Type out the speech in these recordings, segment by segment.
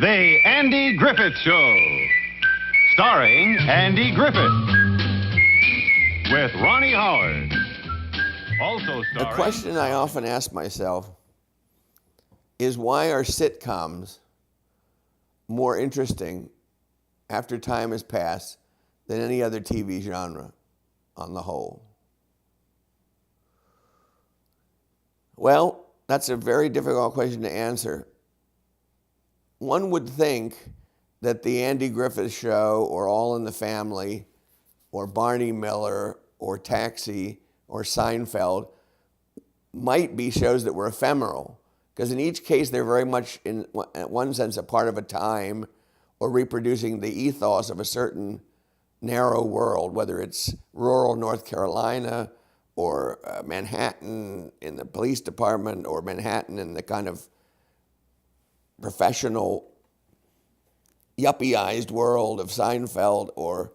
The Andy Griffith Show, starring Andy Griffith, with Ronnie Howard. Also starring... A question I often ask myself is, why are sitcoms more interesting after time has passed than any other TV genre on the whole? Well, that's a very difficult question to answer. One would think that the Andy Griffith Show or All in the Family or Barney Miller or Taxi or Seinfeld might be shows that were ephemeral, because in each case they're very much, in one sense, a part of a time or reproducing the ethos of a certain narrow world, whether it's rural North Carolina or Manhattan in the police department, or Manhattan in the kind of professional, yuppieized world of Seinfeld, or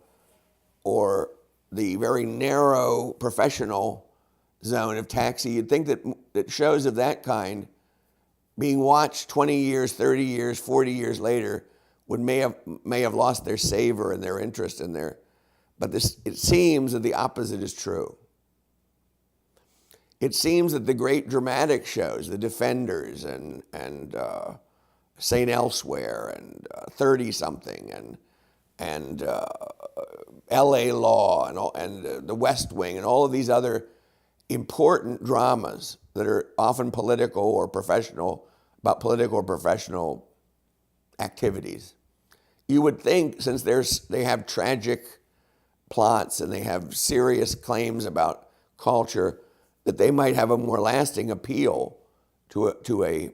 the very narrow professional zone of Taxi. You'd think that shows of that kind, being watched 20 years, 30 years, 40 years later, may have lost their savor and their interest in their, but it seems that the opposite is true. It seems that the great dramatic shows, The Defenders and St. Elsewhere and 30-something and L.A. Law and The West Wing and all of these other important dramas that are often political or professional, about political or professional activities. You would think, since they have tragic plots and they have serious claims about culture, that they might have a more lasting appeal to a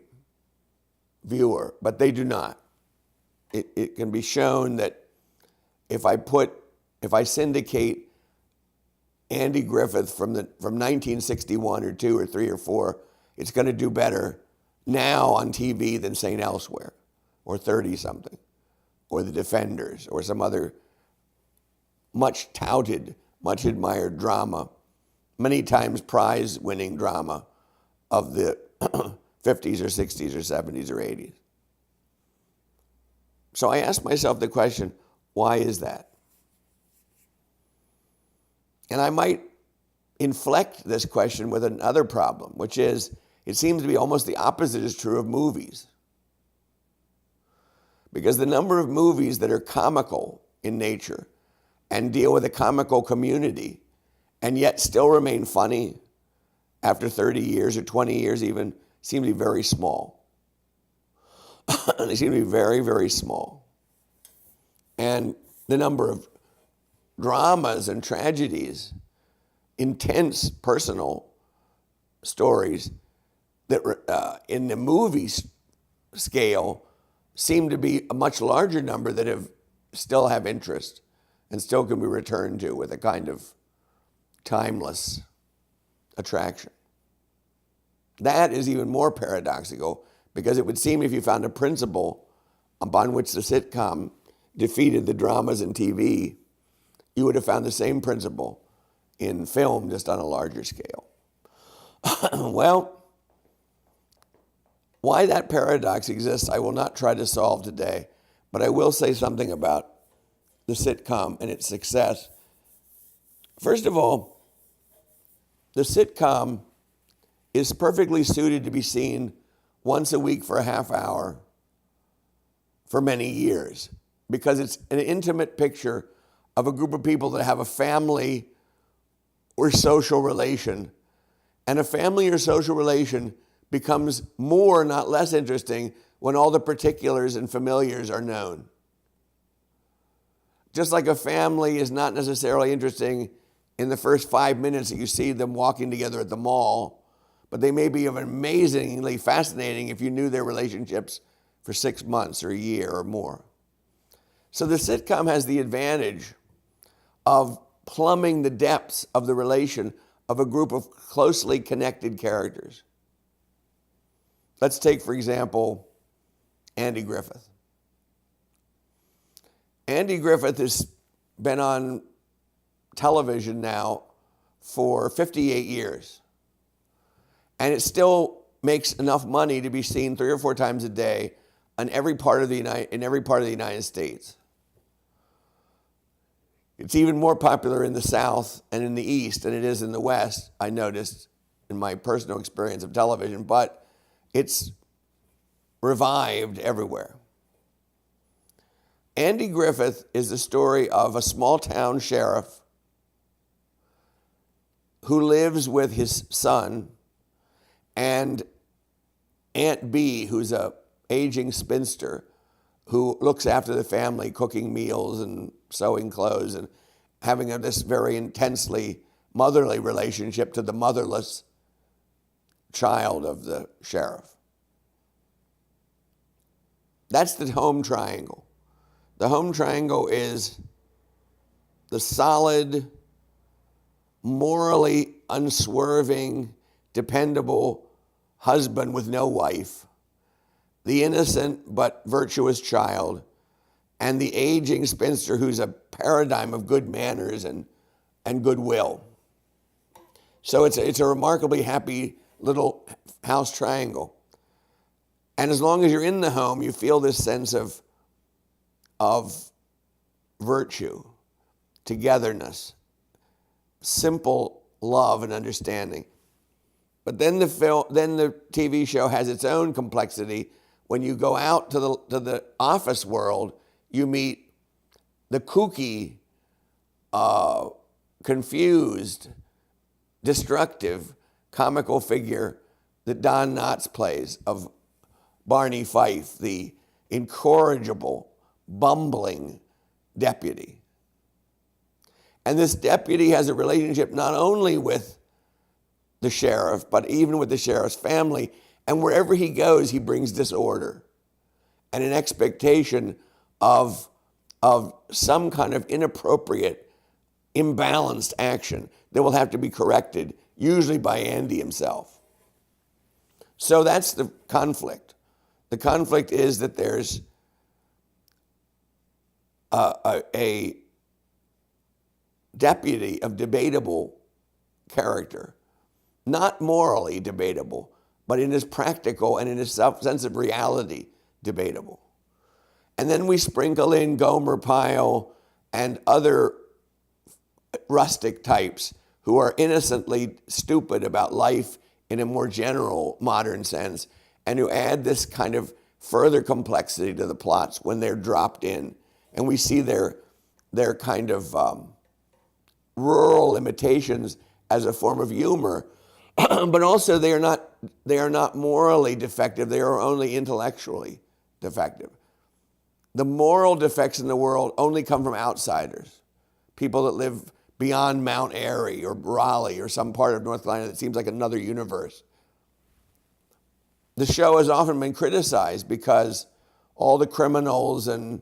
viewer, but they do not. It can be shown that if I syndicate Andy Griffith from 1961 or 2 or 3 or 4, it's going to do better now on TV than St. Elsewhere or 30-something or The Defenders or some other much touted, much admired drama, many times prize-winning drama of the 50s or 60s or 70s or 80s. So I asked myself the question, why is that? And I might inflect this question with another problem, which is, it seems to be almost the opposite is true of movies. Because the number of movies that are comical in nature and deal with a comical community and yet still remain funny after 30 years or 20 years even, seem to be very small. They seem to be very, very small. And the number of dramas and tragedies, intense personal stories that in the movies scale seem to be a much larger number that still have interest and still can be returned to with a kind of timeless attraction. That is even more paradoxical, because it would seem if you found a principle upon which the sitcom defeated the dramas in TV, you would have found the same principle in film, just on a larger scale. Well, why that paradox exists, I will not try to solve today, but I will say something about the sitcom and its success. First of all, the sitcom is perfectly suited to be seen once a week for a half hour for many years, because it's an intimate picture of a group of people that have a family or social relation, and a family or social relation becomes more, not less interesting when all the particulars and familiars are known. Just like a family is not necessarily interesting in the first 5 minutes that you see them walking together at the mall, but they may be amazingly fascinating if you knew their relationships for 6 months or a year or more. So the sitcom has the advantage of plumbing the depths of the relation of a group of closely connected characters. Let's take, for example, Andy Griffith. Andy Griffith has been on television now for 58 years. And it still makes enough money to be seen 3 or 4 times a day in every part of the United States. It's even more popular in the South and in the East than it is in the West, I noticed in my personal experience of television, but it's revived everywhere. Andy Griffith is the story of a small town sheriff who lives with his son and Aunt Bee, who's a aging spinster who looks after the family, cooking meals and sewing clothes and having this very intensely motherly relationship to the motherless child of the sheriff. That's the home triangle. The home triangle is the solid, morally unswerving, dependable husband with no wife, the innocent but virtuous child, and the aging spinster who's a paradigm of good manners and goodwill. So it's a remarkably happy little house triangle. And as long as you're in the home, you feel this sense of virtue, togetherness, simple love and understanding. But then the TV show has its own complexity. When you go out to the office world, you meet the kooky, confused, destructive, comical figure that Don Knotts plays of Barney Fife, the incorrigible, bumbling deputy. And this deputy has a relationship not only with the sheriff, but even with the sheriff's family. And wherever he goes, he brings disorder and an expectation of some kind of inappropriate, imbalanced action that will have to be corrected, usually by Andy himself. So that's the conflict. The conflict is that there's a deputy of debatable character, not morally debatable, but in his practical and in his sense of reality debatable. And then we sprinkle in Gomer Pyle and other rustic types who are innocently stupid about life in a more general modern sense, and who add this kind of further complexity to the plots when they're dropped in. And we see their kind of rural limitations as a form of humor, but also they are not morally defective, they are only intellectually defective. The moral defects in the world only come from outsiders, people that live beyond Mount Airy or Raleigh or some part of North Carolina that seems like another universe. The show has often been criticized because all the criminals and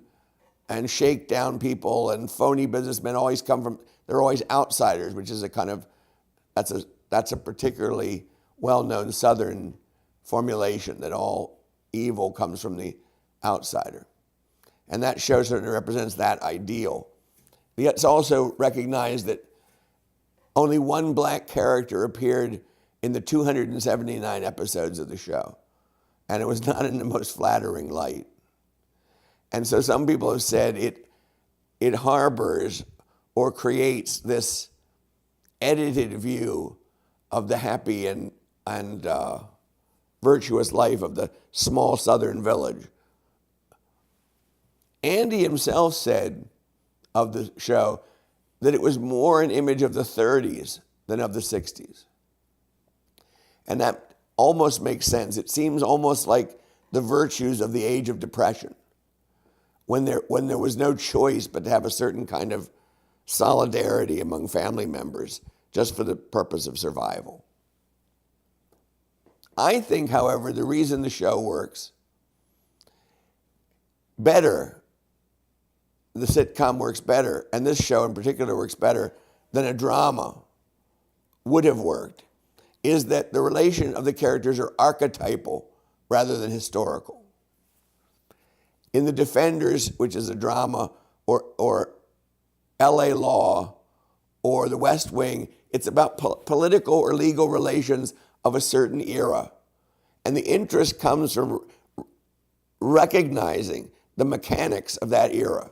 shakedown people and phony businessmen always they're always outsiders, which is that's a particularly well-known Southern formulation, that all evil comes from the outsider. And that show certainly represents that ideal. Yet it's also recognized that only one black character appeared in the 279 episodes of the show, and it was not in the most flattering light. And so some people have said it harbors or creates this edited view of the happy and virtuous life of the small Southern village. Andy himself said of the show that it was more an image of the 30s than of the 60s. And that almost makes sense. It seems almost like the virtues of the age of depression, when there was no choice but to have a certain kind of solidarity among family members just for the purpose of survival. I think, however, the reason the show works better, the sitcom works better, and this show in particular works better than a drama would have worked, is that the relation of the characters are archetypal rather than historical. In The Defenders, which is a drama, or LA Law, or The West Wing, it's about political or legal relations of a certain era. And the interest comes from recognizing the mechanics of that era,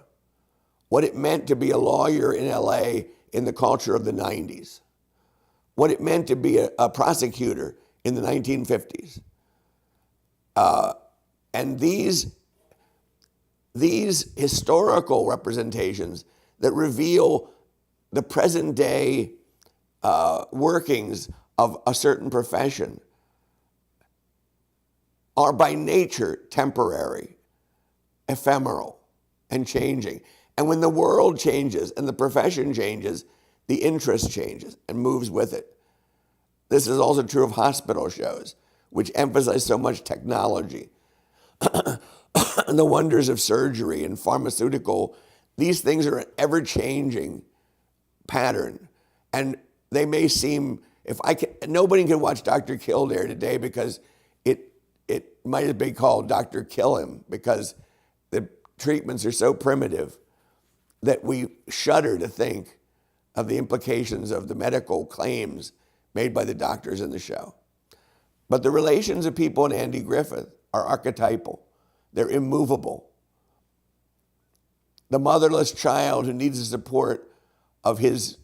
what it meant to be a lawyer in LA in the culture of the 90s, what it meant to be a prosecutor in the 1950s. And these historical representations that reveal the present day workings of a certain profession are by nature temporary, ephemeral, and changing. And when the world changes and the profession changes, the interest changes and moves with it. This is also true of hospital shows, which emphasize so much technology, and the wonders of surgery and pharmaceutical. These things are an ever-changing pattern. And they may seem, nobody can watch Dr. Kildare today because it might have been called Dr. Kill Him, because the treatments are so primitive that we shudder to think of the implications of the medical claims made by the doctors in the show. But the relations of people in Andy Griffith are archetypal. They're immovable. The motherless child who needs the support of his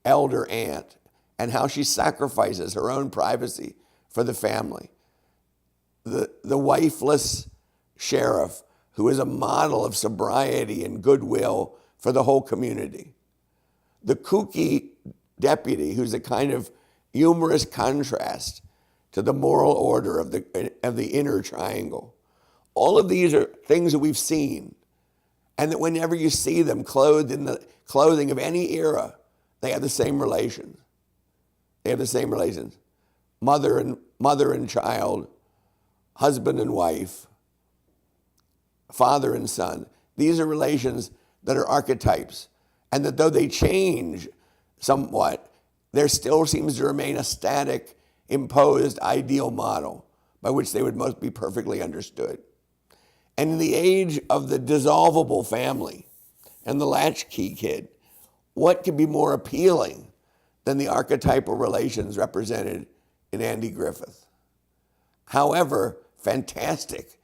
elder aunt, and how she sacrifices her own privacy for the family. The wifeless sheriff who is a model of sobriety and goodwill for the whole community. The kooky deputy who's a kind of humorous contrast to the moral order of the inner triangle. All of these are things that we've seen, and that whenever you see them clothed in the clothing of any era, they have the same relations. They have the same relations. Mother and child, husband and wife, father and son. These are relations that are archetypes, and that though they change somewhat, there still seems to remain a static, imposed ideal model by which they would most be perfectly understood. And in the age of the dissolvable family and the latchkey kid, what could be more appealing than the archetypal relations represented in Andy Griffith? However fantastic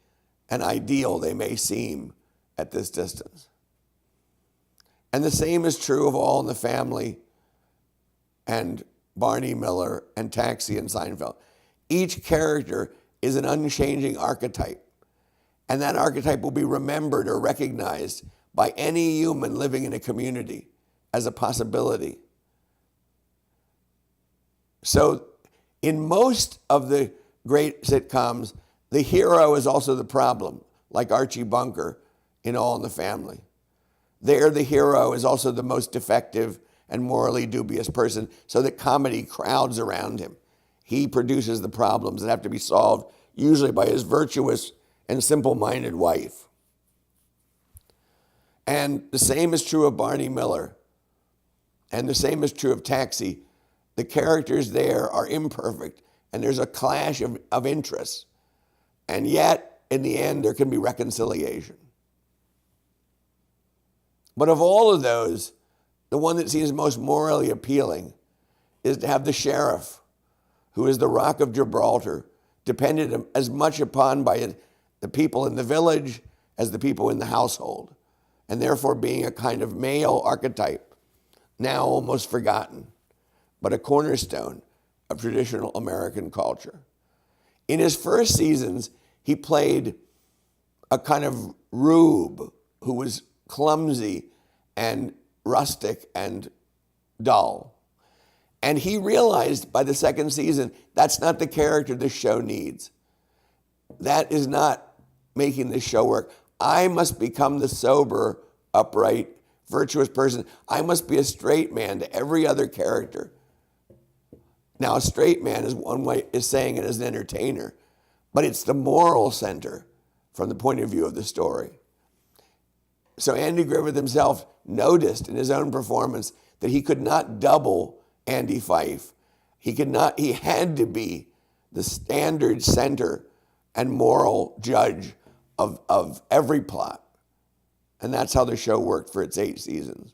and ideal they may seem at this distance. And the same is true of All in the Family and Barney Miller and Taxi and Seinfeld. Each character is an unchanging archetype, and that archetype will be remembered or recognized by any human living in a community as a possibility. So in most of the great sitcoms, the hero is also the problem, like Archie Bunker in All in the Family. There, the hero is also the most defective and morally dubious person, so that comedy crowds around him. He produces the problems that have to be solved, usually by his virtuous and simple-minded wife. And the same is true of Barney Miller, and the same is true of Taxi. The characters there are imperfect, and there's a clash of interests. And yet, in the end, there can be reconciliation. But of all of those, the one that seems most morally appealing is to have the sheriff, who is the Rock of Gibraltar, depended as much upon by the people in the village as the people in the household, and therefore being a kind of male archetype, now almost forgotten, but a cornerstone of traditional American culture. In his first seasons, he played a kind of rube who was clumsy and rustic and dull. And he realized by the second season, that's not the character this show needs. That is not making this show work. I must become the sober, upright, virtuous person. I must be a straight man to every other character. Now, a straight man is one way is saying it as an entertainer, but it's the moral center from the point of view of the story. So Andy Griffith himself noticed in his own performance that he could not double Andy Fife. He had to be the standard center and moral judge of every plot. And that's how the show worked for its 8 seasons.